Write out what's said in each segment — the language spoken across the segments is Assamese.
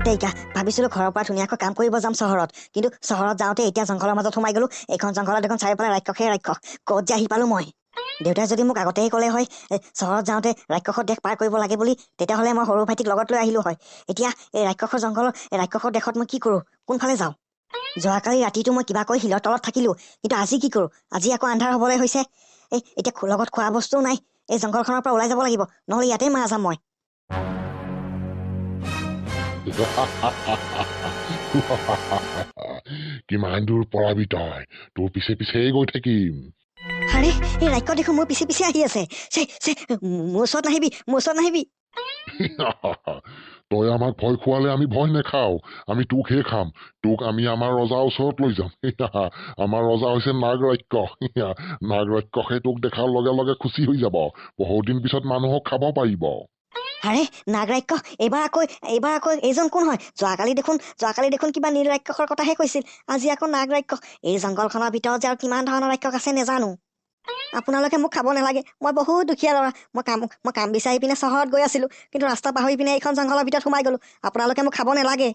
তেৰিকা ভাবিছিলো ঘৰৰ পৰা ধুনীয়াকৈ কাম কৰিব যাম চহৰত, কিন্তু চহৰত যাওঁতে এতিয়া জংঘলৰ মাজত সোমাই গলো। এইখন জংঘলত দেখোন চাৰিওফালে ৰাক্ষসে ৰাক্ষস। ক'ত যে আহি পালো মই। দেউতাই যদি মোক আগতেই ক'লে হয় চহৰত যাওঁতে ৰাক্ষসৰ দেশ পাৰ কৰিব লাগে বুলি, তেতিয়াহ'লে মই সৰু ভাইটিক লগত লৈ আহিলো হয়। এতিয়া এই ৰাক্ষসৰ জংঘলৰ এই ৰাক্ষসৰ দেশত মই কি কৰো, কোনফালে যাওঁ? যোৱাকালি ৰাতিটো মই কিবাকৈ শিলৰ তলত থাকিলো, কিন্তু আজি কি কৰো? আজি আকৌ আন্ধাৰ হবলৈ হৈছে। এতিয়া লগত খোৱা বস্তুও নাই। এই জংঘলখনৰ পৰা ওলাই যাব লাগিব, নহ'লে ইয়াতে মাৰা যাম মই। কিমান দূৰ পলাবি তই? তোৰ পিছে পিছেই গৈ থাকিম। আৰে এই ৰাক্ষস দেখোন মোৰ পিছে পিছে আহি আছে। মোৰ ওচৰত নাহিবি, মোৰ ওচৰত নাহিবি। তই আমাক ভয় খুৱালে আমি ভয় নেখাও, আমি তোকহে খাম। তোক আমি আমাৰ ৰজাৰ ওচৰত লৈ যাম। আমাৰ ৰজা হৈছে নাগ ৰাক্ষস। নাগ ৰাক্ষসে তোক দেখাৰ লগে লগে খুচি হৈ যাব। বহুত দিন পিছত মানুহক খাব পাৰিব। আৰে নাগ ৰাক্ষস এইবাৰ আকৌ এইজন কোন হয়? যোৱাকালি দেখোন কিবা নীল ৰাক্ষসৰ কথাহে কৈছিল, আজি আকৌ নাগ ৰাক্ষস। এই জংঘলখনৰ ভিতৰত যে আৰু কিমান ধৰণৰ ৰাক্ষস আছে নেজানো। আপোনালোকে মোক খাব নালাগে, মই বহুত দুখীয়া ল'ৰা। মই কাম বিচাৰি পিনে চহৰত গৈ আছিলো, কিন্তু ৰাস্তা পাহৰি পিনে এইখন জংঘলৰ ভিতৰত সোমাই গলো। আপোনালোকে মোক খাব নালাগে।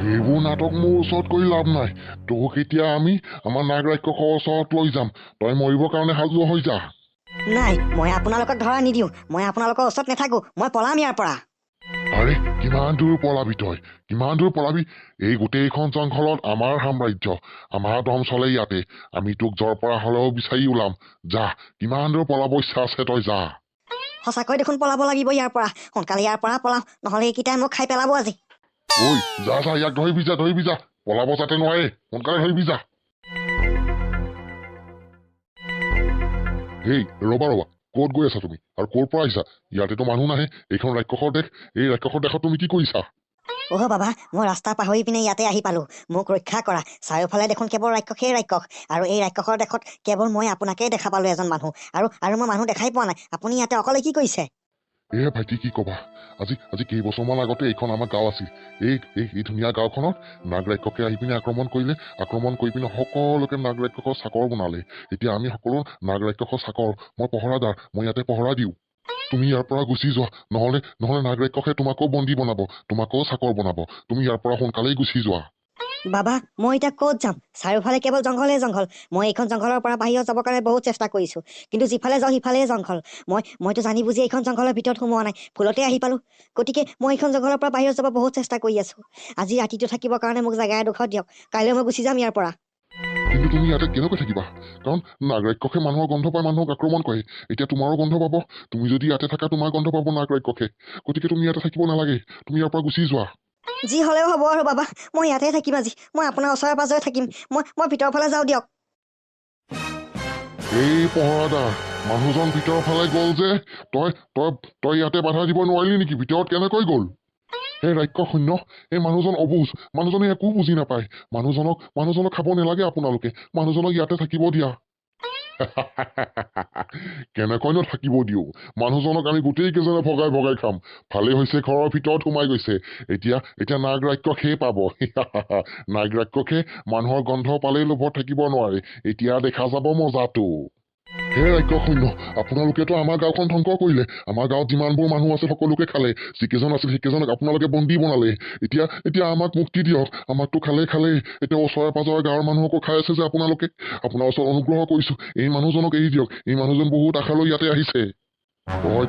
সেইবোৰ নাটক মোৰ ওচৰত কৰি লাভ নাই। তোক এতিয়া আমি আমাৰ নাগ ৰাক্ষসৰ ওচৰত লৈ যাম। তই মৰিবৰ কাৰণে সাজু হৈ যা। নাই, মই আপোনালোকক ধৰা নিদিওঁ। মই আপোনালোকৰ ওচৰত নাথাকো, মই পলাম ইয়াৰ পৰা। আৰে কিমান দূৰ পলাবি তই? কিমান দূৰ পলাবি? এই গোটেইখন জংঘলত আমাৰ সাম্ৰাজ্য, আমাৰ দম চলে ইয়াতে। আমি তোক যৰ পৰা হলেও বিচাৰি ওলাম। যা, কিমান দূৰ পলাব ইচ্ছা আছে তই যা। সঁচাকৈ দেখোন পলাব লাগিব ইয়াৰ পৰা। সোনকালে ইয়াৰ পৰা পলাম, নহলে এইকেইটাই মোক খাই পেলাব আজি। ঐ যা যা, ইয়াক ধৰিবি যা। পলাব যাতে নোৱাৰে, সোনকালে ধৰিবি যা। এই ৰবা, ক'ত গৈ আছা তুমি? আৰু ক'ৰ পৰা আহিছা? ইয়াতেতো মানুহ নাহে, এইখন ৰাক্ষসৰ দেশ। এই ৰাক্ষসৰ দেশত তুমি কি কৰিছা? বাবা, মই ৰাস্তা পাহৰি পিনে ইয়াতে আহি পালো। মোক ৰক্ষা কৰা। চাৰিওফালে দেখোন কেৱল ৰাক্ষসেই ৰাক্ষস, আৰু এই ৰাক্ষসৰ দেশত কেৱল মই আপোনাকেই দেখা পালো, এজন মানুহ। আৰু মই মানুহ দেখাই পোৱা নাই। আপুনি ইয়াতে অকলে কি কৰিছে? ভাইটি কি কবা, আজি কেইবছৰমান আগতে এইখন আমাৰ গাঁও আছিল। এই ধুনীয়া গাঁওখনত নাগ ৰাক্ষসে আহি পিনে আক্ৰমণ কৰিলে। আক্ৰমণ কৰি পিনে সকলোকে নাগ ৰাক্ষসৰ চাকৰ বনালে। এতিয়া আমি সকলো নাগ ৰাক্ষসৰ চাকৰ। মই পহৰাদাৰ, মই ইয়াতে পহৰা দিওঁ। তুমি ইয়াৰ পৰা গুচি যোৱা, নহলে নাগ ৰাক্ষসে তোমাকো বন্দী বনাব, তোমাকো চাকৰ বনাব। তুমি ইয়াৰ পৰা সোনকালেই গুচি যোৱা। বাবা, মই এতিয়া ক'ত যাম? চাৰিওফালে কেৱল জংঘলে জংঘল। মই এইখন জংঘলৰ পৰা বাহিৰত যাবৰ কাৰণে বহুত চেষ্টা কৰিছো, কিন্তু যিফালে যাওঁ সিফালেই জংঘল। মইতো জানি বুজি এইখন জংঘলৰ ভিতৰত সোমোৱা নাই, ভুলতে আহি পালো। গতিকে মই এইখন জংঘলৰ পৰা বাহিৰত যাব বহুত চেষ্টা কৰি আছো। আজি ৰাতিটো থাকিবৰ কাৰণে মোক জেগা এডোখৰ দিয়ক, কাইলৈ মই গুচি যাম ইয়াৰ পৰা। কিন্তু তুমি ইয়াতে কেনেকৈ থাকিবা? কাৰণ নাগ ৰাক্ষসে মানুহৰ গন্ধ পাই মানুহক আক্ৰমণ কৰে। এতিয়া তোমাৰো গন্ধ পাব। তুমি যদি ইয়াতে থাকা, তোমাৰ গন্ধ পাব নাগ ৰাক্ষসে। গতিকে তুমি ইয়াতে থাকিব নালাগে, তুমি ইয়াৰ পৰা গুচি যোৱা। যি হলেও হ'ব আৰু বাবা, মই ইয়াতে থাকিম আজি। মই আপোনাৰ ওচৰে পাজৰে থাকিম। মই ভিতৰৰ ফালে যাওঁ দিয়ক। এই পহৰাদাৰ, মানুহজন ভিতৰৰ ফালে গল যে, তই ইয়াতে বাধা দিব নোৱাৰিলি নেকি? ভিতৰত কেনেকৈ গল? এই ৰাক্ষস শূন্য, এই মানুহজন অবুজ, মানুহজনে একো বুজি নাপায়। মানুহজনক খাব নালাগে আপোনালোকে, মানুহজনক ইয়াতে থাকিব দিয়া। কেনেকৈনো থাকিব দিওঁ? মানুহজনক আমি গোটেই কেইজনে ভগাই ভগাই খাম। ভালেই হৈছে ঘৰৰ ভিতৰত সোমাই গৈছে। এতিয়া নাগ ৰাক্ষসে পাব। নাগ ৰাক্ষসে মানুহৰ গন্ধ পালেই লোভত থাকিব নোৱাৰে। এতিয়া দেখা যাব মজাটো। হে ৰাক্ষস শূন্য, আপোনালোকেতো আমাৰ গাঁওখন ধ্বংস কৰিলে। আমাৰ গাঁৱত যিমানবোৰ মানুহ আছে সকলোকে খালে। যিকেইজন আছিল সেইকেইজনক আপোনালোকে বন্দী বনালে। এতিয়া আমাক মুক্তি দিয়ক। আমাকতো খালেই। এতিয়া ওচৰে পাজৰে গাঁৱৰ মানুহকো খাই আছে যে আপোনালোকে। আপোনাৰ ওচৰত অনুগ্ৰহ কৰিছো, এই মানুহজনক এৰি দিয়ক। এই মানুহজন বহুত আশালৈ ইয়াতে আহিছে।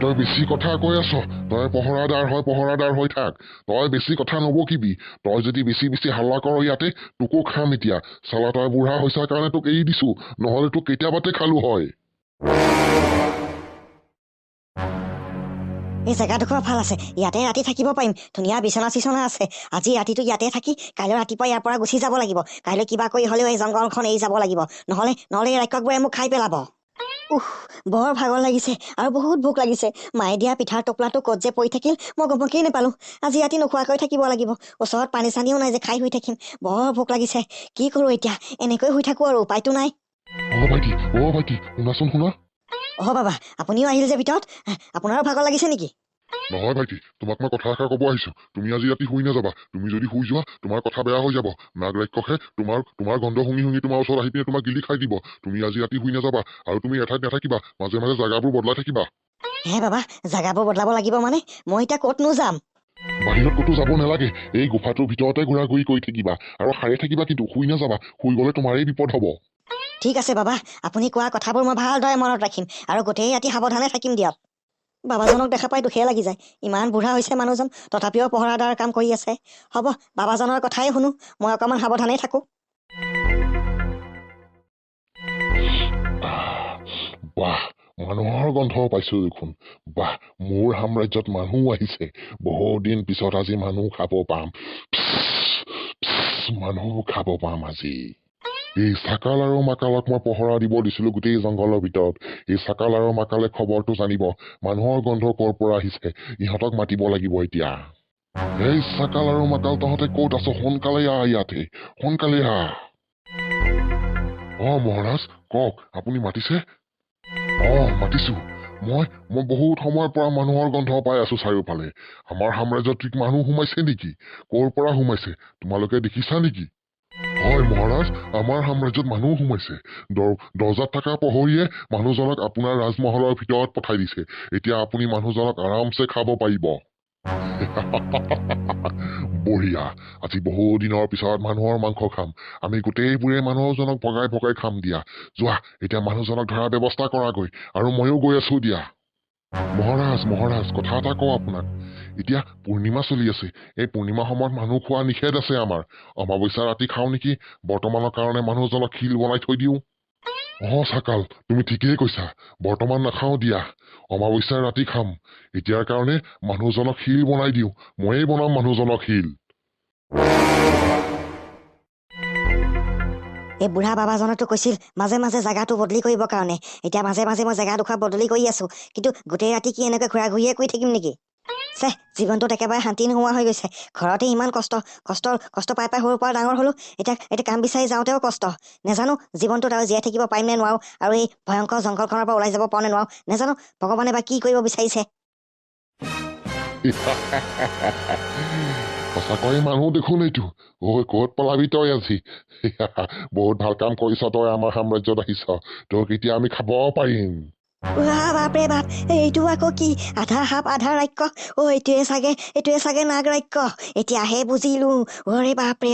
তই বেছি কথা কৈ আছ। তই পহৰাদাৰ হৈ থাক। তই বেছি কথা নবকিবি। তই যদি বেছি হাল্লা কৰ ইয়াতে, তোকো খাম এতিয়া। চালা, তই বুঢ়া হৈছা কাৰণে তোক এৰি দিছো, নহলে তোক কেতিয়াবাতে খালো হয়। এই জেগাডোখৰ ভাল আছে, ইয়াতে ৰাতি থাকিব পাৰিম। ধুনীয়া বিচনা চিচনা আছে। আজি ৰাতিটো ইয়াতে থাকি কাইলৈ ৰাতিপুৱা ইয়াৰ পৰা গুচি যাব লাগিব। কাইলৈ কিবা কৰি হলেও এই জংঘলখন এৰি যাব লাগিব, নহলে এই ৰাক্ষসবোৰে মোক খাই পেলাব। বৰ ভাগৰ লাগিছে আৰু বহুত ভোক লাগিছে। মায়ে দিয়া পিঠাৰ টোপলাটো ক'ত যে পৰি থাকিল, মই গমকেই নাপালো। আজি ৰাতি নোখোৱাকৈ থাকিব লাগিব। ওচৰত পানী চানীও নাই যে খাই শুই থাকিম। বৰ ভোক লাগিছে। কি কৰো এতিয়া? এনেকৈ শুই থাকো আৰু, উপায়তো নাই। ভাইটি, শুনা। বাবা, আপুনিও আহিল যে ভিতৰত। আপোনাৰো ভাগৰ লাগিছে নেকি? নহয় ভাইটি, তোমাক মই কথা এষাৰ কব আহিছো। তুমি আজি ৰাতি শুই নাযাবা। তুমি যদি শুই যোৱা, তোমাৰ কথা বেয়া হৈ যাব। নাগ ৰাক্ষসে তোমাৰ গন্ধ শুঙি তোমাৰ ওচৰত আহি পিনে তোমাক গিলি খাই দিব। তুমি আজি ৰাতি শুই নাযাবা, আৰু তুমি এঠাইত নাথাকিবা। মাজে মাজে জাগাবোৰ বদলাই থাকিবা। বাবা, জাগাবোৰ বদলাব লাগিব মানে? মই এতিয়া ক'তনো যাম? বাহিৰত ক'তো যাব নালাগে এই গুফাটোৰ ভিতৰতে ঘূৰা-ঘূৰি কৰি থাকিবা আৰু সাৰে থাকিবা কিন্তু শুই নাযাবা শুই গ'লে তোমাৰেই বিপদ হ'ব ঠিক আছে বাবা আপুনি কোৱা কথাবোৰ মই ভালদৰে মনত ৰাখিম আৰু গোটেই ৰাতি সাৱধানে থাকিম দিয়ক বাবাজনক দেখা পাই দুখেই লাগি যায় ইমান বুঢ়া হৈছে মানুহজন তথাপিও পহৰাদাৰ কাম কৰি আছে হ'ব বাবাজনৰ কথাই শুনো মই অকণমান সাৱধানেই থাকোঁ বাহ মানুহৰ গন্ধ পাইছো দেখোন বাহ মোৰ সাম্ৰাজ্যত মানুহ আহিছে বহুদিন পিছত আজি মানুহ খাব পাম মানুহ খাব পাম আজি এই চাকাল আৰু মাকালক মই পহৰা দিব দিছিলো গোটেই জংঘলৰ ভিতৰত এই চাকাল আৰু মাকালে খবৰটো জানিব মানুহৰ গন্ধ ক'ৰ পৰা আহিছে ইহঁতক মাতিব লাগিব এতিয়া এই চাকাল আৰু মাকাল তহঁতে ক'ত আছ সোনকালে আহ ইয়াতে সোনকালে আহ মহাৰাজ কওক আপুনি মাতিছে মাতিছো মই বহুত সময়ৰ পৰা মানুহৰ গন্ধ পাই আছো চাৰিওফালে আমাৰ সাম্ৰাজ্যত মানুহ সোমাইছে নেকি ক'ৰ পৰা সোমাইছে তোমালোকে দেখিছা নেকি হয় মহাৰাজ আমাৰ সাম্ৰাজ্যত মানুহ সোমাইছে দৰ্জাত থকা প্ৰহৰীয়ে মানুহজনক আপোনাৰ ৰাজমহলৰ ভিতৰত পঠাই দিছে এতিয়া আপুনি মানুহজনক আৰামছে খাব পাৰিব বঢ়িয়া আজি বহু দিনৰ পিছত মানুহৰ মাংস খাম আমি গোটেইবোৰে মানুহজনক ভগাই ভগাই খাম দিয়া যোৱা এতিয়া মানুহজনক ধৰাৰ ব্যৱস্থা কৰাগৈ আৰু ময়ো গৈ আছো দিয়া মহাৰাজ কথা এটা কওঁ আপোনাক এতিয়া পূৰ্ণিমা চলি আছে এই পূৰ্ণিমা সময়ত মানুহ খোৱা নিষেধ আছে আমাৰ অমাৱস্যা ৰাতি খাওঁ নেকি বৰ্তমানৰ কাৰণে মানুহজনক শিল বনাই থৈ দিওঁ চাকাল তুমি ঠিকেই কৈছা বৰ্তমান নাখাওঁ দিয়া অমাৱস্যাৰ ৰাতি খাম এতিয়াৰ কাৰণে মানুহজনক শিল বনাই দিওঁ ময়েই বনাম মানুহজনক শিল এই বুঢ়া বাবাজনতো কৈছিল মাজে মাজে জেগাটো বদলি কৰিবৰ কাৰণে এতিয়া মাজে মাজে মই জেগাডোখৰ বদলি কৰি আছো কিন্তু গোটেই ৰাতি কি এনেকৈ ঘূৰা ঘূৰিয়ে কৰি থাকিম নেকি জীৱনটোত একেবাৰে শান্তি নোহোৱা হৈ গৈছে ঘৰতে ইমান কষ্ট পাই সৰুৰ পৰা ডাঙৰ হ'লো এতিয়া কাম বিচাৰি যাওঁতেও কষ্ট নেজানো জীৱনটোত আৰু জীয়াই থাকিব পাৰিম নে নোৱাৰো আৰু এই ভয়ংকৰ জংঘলখনৰ পৰা ওলাই যাব পাৰো নে নোৱাৰো নেজানো ভগৱানে বা কি কৰিব বিচাৰিছে সঁচাকৈয়ে মানুহ দেখোন এইটো ক'ত পলাবি তই আজি বহুত ভাল কাম কৰিছ তই আমাৰ সাম্ৰাজ্যত আহিছ তোক এতিয়া আমি খাব পাৰিম বাপৰে বাপ এইটো আকৌ কি আধা সাপ আধা ৰাক্ষস এইটোৱে চাগে নাগ ৰাক্ষস এতিয়াহে বুজিলো অৰে বাপৰে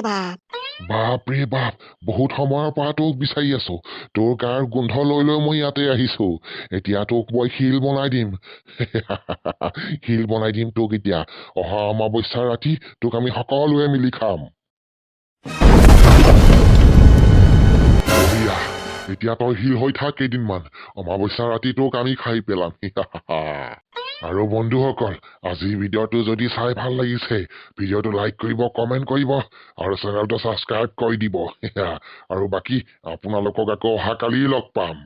বাপ বহুত সময়ৰ পৰা তোক বিচাৰি আছো তোৰ গাৰ গোন্ধ লৈ মই ইয়াতে আহিছো এতিয়া তোক মই শিল বনাই দিম শিল বনাই দিম তোক এতিয়া অহা অমাৱস্যাৰ ৰাতি তোক আমি সকলোৱে মিলি খাম এতিয়া তই শিল হৈ থাক কেইদিনমান অমাৱস্যাৰ ৰাতি তোক আমি খাই পেলাম আৰু বন্ধুসকল আজি ভিডিঅ'টো যদি চাই ভাল লাগিছে ভিডিঅ'টো লাইক কৰিব কমেণ্ট কৰিব আৰু চেনেলটো ছাবস্ক্ৰাইব কৰি দিব আৰু বাকী আপোনালোকক আকৌ অহাকালি লগ পাম